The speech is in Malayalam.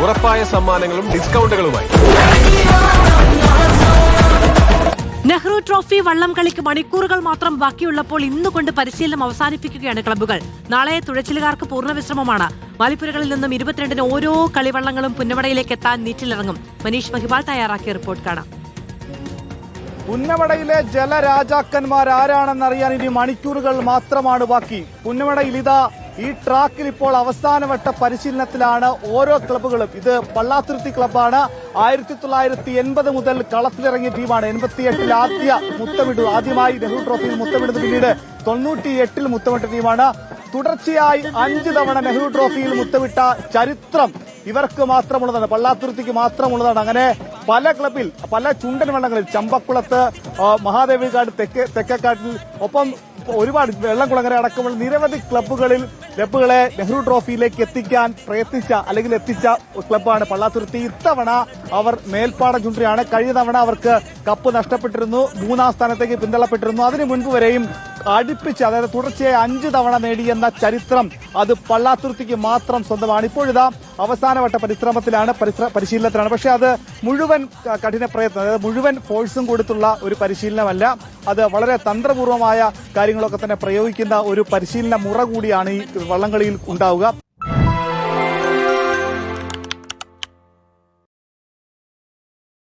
ഉറപ്പായ സമ്മാനങ്ങളും ഡിസ്കൗണ്ടുകളുമായി നെഹ്റു ട്രോഫി വള്ളം കളിക്ക് മണിക്കൂറുകൾ മാത്രം ബാക്കിയുള്ളപ്പോൾ ഇന്നുകൊണ്ട് പരിശീലനം അവസാനിപ്പിക്കുകയാണ് ക്ലബ്ബുകൾ. നാളെ തുഴച്ചിലുകാർക്ക് പൂർണ്ണ വിശ്രമമാണ്. വാലിപ്പുരകളിൽ നിന്നും 22-ന് ഓരോ കളിവള്ളങ്ങളും പുന്നമടയിലേക്ക് എത്താൻ നീറ്റിലിറങ്ങും. മനീഷ് മഹിപാൽ തയ്യാറാക്കിയ റിപ്പോർട്ട് കാണാം. പുന്നമടയിലെ ജലരാജാക്കന്മാർ ആരാണെന്നറിയാൻ ഇനി മണിക്കൂറുകൾ മാത്രമാണ് ബാക്കി. പുന്നമടയിൽ ഇതാ ഈ ട്രാക്കിൽ ഇപ്പോൾ അവസാനവട്ട പരിശീലനത്തിലാണ് ഓരോ ക്ലബ്ബുകളും. ഇത് പള്ളാത്തുരുത്തി ക്ലബ്ബാണ്. 1980 മുതൽ കളത്തിലിറങ്ങിയ ടീമാണ്. 88-ൽ ആദ്യമായി നെഹ്റു ട്രോഫിയിൽ മുത്തമിടുന്നത്. പിന്നീട് 98-ൽ മുത്തമിട്ട ടീമാണ്. തുടർച്ചയായി 5 തവണ നെഹ്റു ട്രോഫിയിൽ മുത്തമിട്ട ചരിത്രം ഇവർക്ക് മാത്രമുള്ളതാണ്, പള്ളാത്തുരുത്തിക്ക് മാത്രമുള്ളതാണ്. അങ്ങനെ പല ക്ലബിൽ, പല ചുണ്ടൻ വള്ളങ്ങളിൽ, ചമ്പക്കുളത്ത്, മഹാദേവികാട്, തെക്കേക്കാട്ടിൽ, ഒപ്പം ഒരുപാട് വെള്ളംകുളങ്ങര അടക്കമുള്ള നിരവധി ക്ലബ്ബുകളെ നെഹ്റു ട്രോഫിയിലേക്ക് എത്തിച്ച ക്ലബ്ബാണ് പള്ളാത്തുരുത്തി. ഇത്തവണ അവർ മേൽപ്പാടം ചുണ്ടയാണ്. കഴിഞ്ഞ തവണ അവർക്ക് കപ്പ് നഷ്ടപ്പെട്ടിരുന്നു, 3-ാം സ്ഥാനത്തേക്ക് പിന്തള്ളപ്പെട്ടിരുന്നു. അതിനു മുൻപ് വരെയും അടുപ്പിച്ച്, അതായത് തുടർച്ചയായി 5 തവണ നേടിയെന്ന ചരിത്രം അത് പള്ളാത്തുരുത്തിക്ക് മാത്രം സ്വന്തമാണ്. ഇപ്പോഴിതാ അവസാനവട്ട പരിശീലനത്തിലാണ്. പക്ഷെ അത് മുഴുവൻ കഠിന പ്രയത്നം, അതായത് മുഴുവൻ ഫോഴ്സും കൊടുത്തുള്ള ഒരു പരിശീലനമല്ല. അത് വളരെ തന്ത്രപൂർവമായ കാര്യങ്ങളൊക്കെ തന്നെ പ്രയോഗിക്കുന്ന ഒരു പരിശീലന മുറ കൂടിയാണ് ഈ വള്ളംകളിയിൽ ഉണ്ടാവുക.